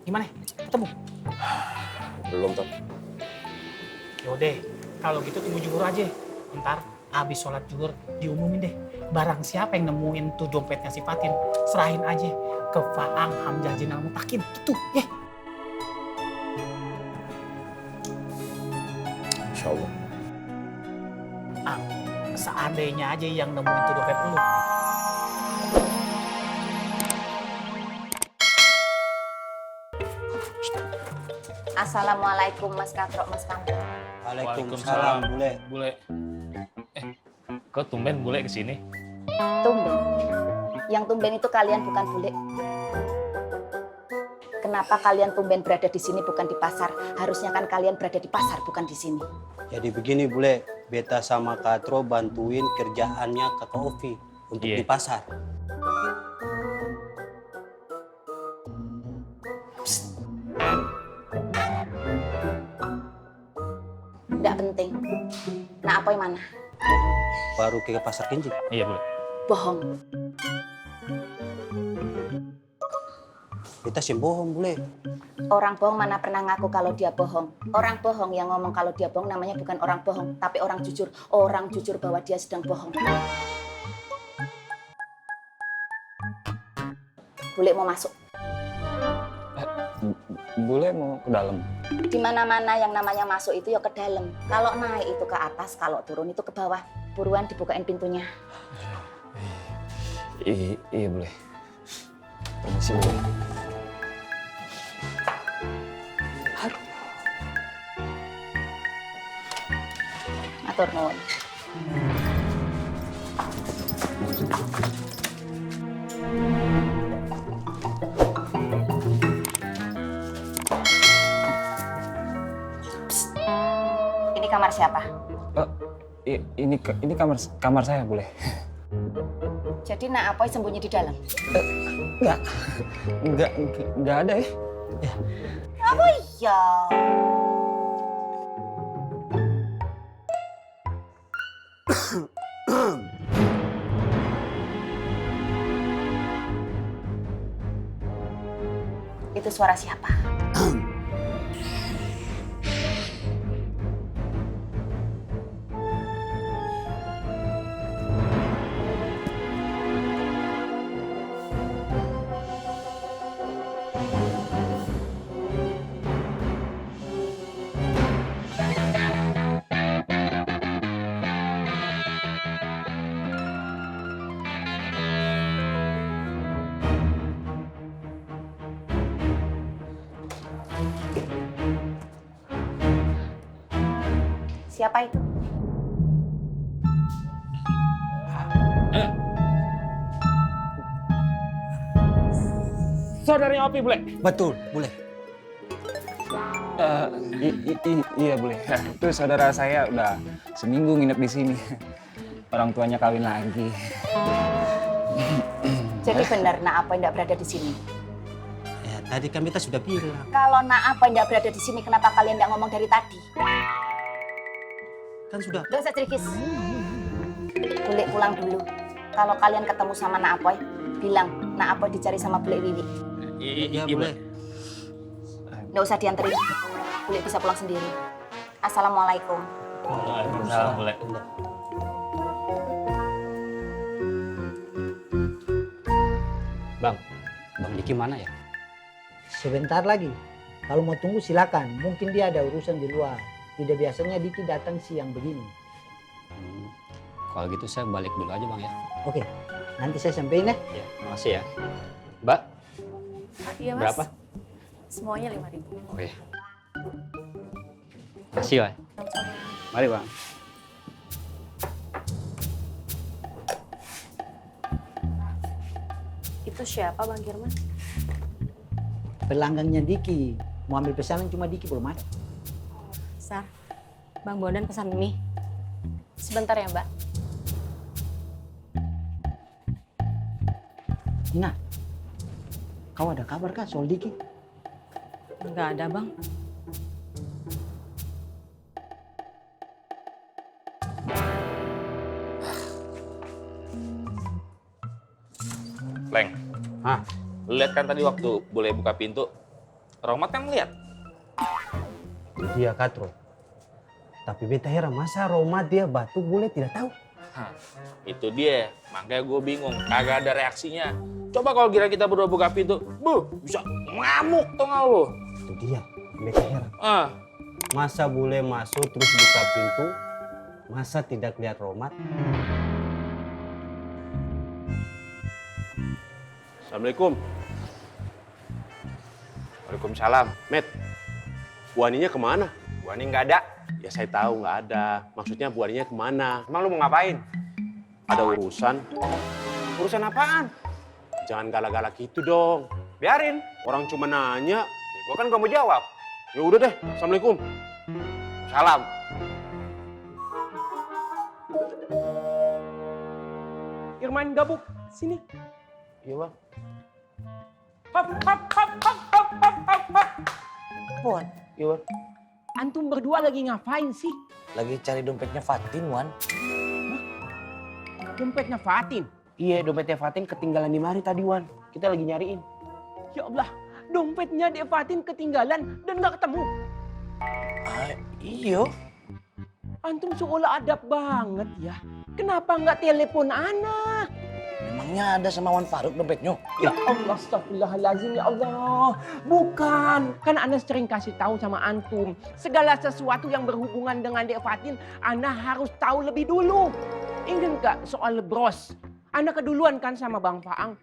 Gimana? Ketemu? Belum tuh. Yaudah, kalau gitu tunggu zuhur aja. Ntar abis sholat zuhur diumumin deh. Barang siapa yang nemuin tuh dompetnya si Fatin, serahin aja ke Faang Hamzah Jenal Mutakin. Gitu, ya. Insya Allah. Ah, seandainya aja yang nemuin tuh dompet lu. Assalamualaikum Mas Katro, Mas Kampung. Waalaikumsalam, Bule. Bule. Kok tumben bule kesini? Tumben. Yang tumben itu kalian bukan bule. Kenapa kalian tumben berada di sini bukan di pasar? Harusnya kan kalian berada di pasar bukan di sini. Jadi begini, Bule. Beta sama Katro bantuin kerjaannya Kakak Ovi untuk Iya. di pasar. Tidak penting. Nah, apa yang mana? Baru ke pasar Kenji. Iya bule. Bohong. Beta sih bohong, Bule. Orang bohong mana pernah ngaku kalau dia bohong. Orang bohong yang ngomong kalau dia bohong namanya bukan orang bohong, tapi orang jujur. Orang jujur bahwa dia sedang bohong. Bule mau masuk. Bule mau ke dalam. Di mana-mana yang namanya masuk itu ya ke dalam. Kalau naik itu ke atas, kalau turun itu ke bawah. Buruan dibukain pintunya. Iya bule. Permisi bule. Atur nuwun. Psst. Ini kamar siapa? Ini kamar saya, Bule. Jadi Nak Apoy sembunyi di dalam. Enggak ada ya. Apa iya? Itu suara siapa? Siapa itu? Saudaranya Opi bule. Betul, Bule. Iya, Bule. Itu saudara saya udah seminggu nginep di sini. Orang tuanya kawin lagi. Jadi benar Nak Apoy tidak berada di sini. Ya, tadi kan beta sudah bilang. Kalau Nak Apoy tidak berada di sini, kenapa kalian tidak ngomong dari tadi? Kan sudah. Gak usah cerikis. Bule pulang dulu. Kalau kalian ketemu sama Nak Apoy, bilang Nak Apoy dicari sama Bule Wiwi. Iya, Bule. Nggak usah dianterin. Bule bisa pulang sendiri. Assalamualaikum. Waalaikumsalam bule. Bang Diki mana ya? Sebentar lagi. Kalau mau tunggu silakan. Mungkin dia ada urusan di luar. Tidak biasanya Diki datang siang begini. Kalau gitu saya balik dulu aja, Bang ya. Oke, nanti saya sampaikan ya. Ya, makasih ya. Mbak, Iya mas. berapa? Semuanya 5.000. Oke. Makasih ya. Mari, Bang. Itu siapa Bang Kirman? Pelanggannya Diki. Mau ambil pesanan cuma Diki belum ada. Sar, Bang Bondan pesan mie. Sebentar ya Mbak. Nina, kau ada kabar kah soal Diki? Nggak ada Bang. Leng. Hah? Lu lihat kan tadi waktu bule buka pintu, Romat kan ngeliat. Dia Katro. Tapi beta heran masa Romat dia batu bule tidak tahu. Hah, itu dia. Makanya gue bingung. Kagak ada reaksinya. Coba kalau kira kita berdua buka pintu, bisa ngamuk tau gak lo? Itu dia. Beta heran. Masa bule masuk terus buka pintu, masa tidak lihat Romat? Assalamualaikum. Waalaikumsalam. Met, Bu Aninya kemana? Bu Ani nggak ada. Ya saya tahu nggak ada. Maksudnya Bu Aninya kemana? Emang lu mau ngapain? Ada urusan. Urusan apaan? Jangan galak-galak gitu dong. Biarin. Orang cuma nanya. Ya, gua kan nggak mau jawab. Ya udah deh. Assalamualaikum. Salam. Irman gabuk, sini. Iya bang. Hop, hop, hop, hop, hop, hop, hop, hop. Wan, Iya bang. Antum berdua lagi ngapain sih? lagi cari dompetnya Fatin, Wan. Dompetnya Fatin. Iya dompetnya Fatin ketinggalan di mari tadi Wan. Kita lagi nyariin. Ya Allah, dompetnya Dek Fatin ketinggalan dan nggak ketemu. Iyo. Antum seolah adab banget ya. Kenapa nggak telepon Ana? Memangnya ada sama Wan Faruk dompetnya? Ya Allah, astagfirullahaladzim, ya Allah. Bukan, kan Ana sering kasih tahu sama antum. Segala sesuatu yang berhubungan dengan Dek Fatin, Ana harus tahu lebih dulu. Ingat nggak soal bros? Ana keduluan kan sama Bang Faang.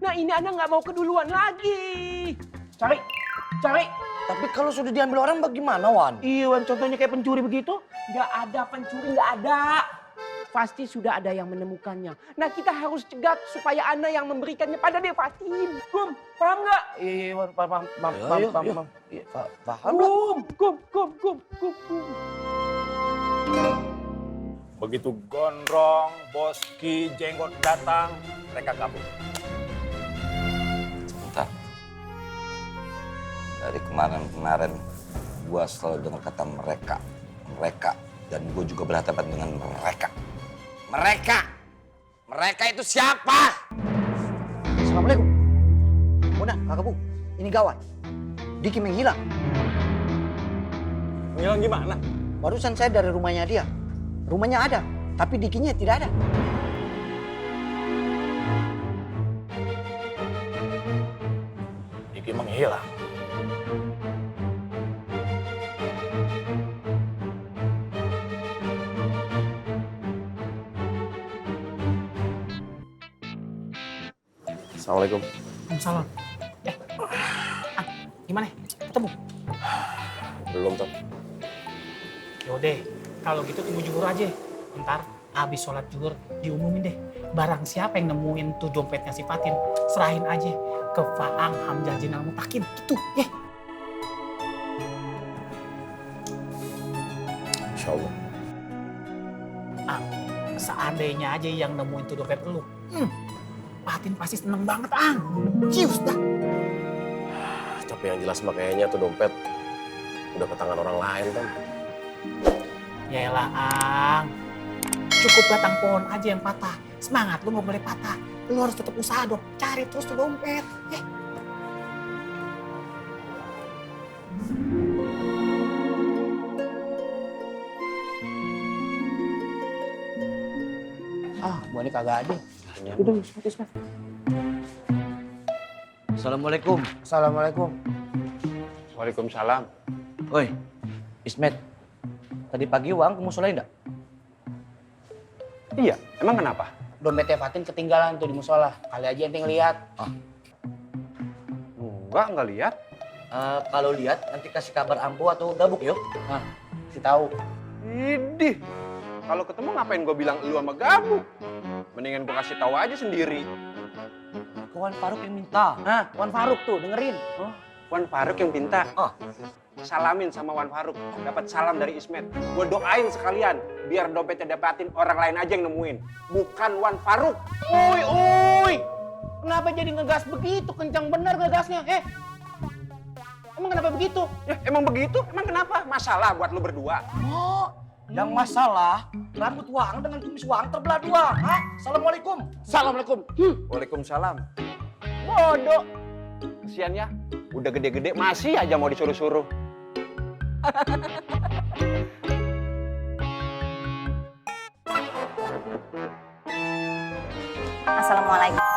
Nah ini Ana nggak mau keduluan lagi. Cari. Tapi kalau sudah diambil orang bagaimana, Wan? Iya, Wan, contohnya kayak pencuri begitu. Nggak ada pencuri, nggak ada. Pasti sudah ada yang menemukannya. Nah kita harus cegat supaya Ana yang memberikannya pada Dek Fatin. Gum, paham nggak? Iya Wan, paham. Iya. Paham lah. Gum. Begitu gondrong, Boski, Jenggot datang, mereka kabur. Sebentar. Dari kemarin gua selalu dengar kata mereka. Dan gue juga berhadapan dengan mereka. Mereka itu siapa? Assalamualaikum. Mona, kakak Bu, ini gawat. Diki menghilang. Menghilang gimana? Barusan saya dari rumahnya dia. Rumahnya ada, tapi Dikinya tidak ada. Diki menghilang. Assalamualaikum. Waalaikumsalam. Gimana? Ketemu? Belum Tom. Yaudah, kalau gitu tunggu zuhur aja. Ntar abis sholat zuhur diumumin deh. Barang siapa yang nemuin tuh dompetnya si Fatin, serahin aja ke Faang Hamzah Jinal Mutakin. Gitu, ya. Insya Allah. Seandainya aja yang nemuin tuh dompet lu. Fatin pasti seneng banget, Ang. Cius dah. Tapi yang jelas makanya tuh dompet udah ke tangan orang lain kan. Yaelah, Ang. Cukup batang pohon aja yang patah. Semangat lu nggak boleh patah. Lu harus tetap usaha dong. Cari terus tuh dompet. Bu Ani kagak ada. Udah, Ismet. Assalamualaikum. Assalamualaikum. Waalaikumsalam. Oi, Ismet. Tadi pagi Wang ke musola enggak? Iya, emang kenapa? Dompetnya Fatin ketinggalan tuh di musola. Kali aja ente ngeliat. Enggak lihat. Kalau lihat nanti kasih kabar Ambo atau Gabuk yuk. Si tahu. Idih. Kalau ketemu ngapain gue bilang lu sama Gabuk? Mendingan gue kasih tahu aja sendiri. Ke Wan Faruk yang minta. Nah, Wan Faruk tuh dengerin. Wan Faruk yang minta. Salamin sama Wan Faruk. Dapat salam dari Ismet. Gue doain sekalian. Biar dompetnya dapatin orang lain aja yang nemuin. Bukan Wan Faruk. Uy. Kenapa jadi ngegas begitu? Kencang bener ngegasnya. Emang kenapa begitu? Ya emang begitu? Emang kenapa? Masalah buat lu berdua. Yang masalah rambut Wang dengan kumis Wang terbelah dua. Assalamualaikum. Assalamualaikum. Waalaikumsalam. Bodoh. Kesian ya, udah gede-gede masih aja mau disuruh-suruh. Assalamualaikum.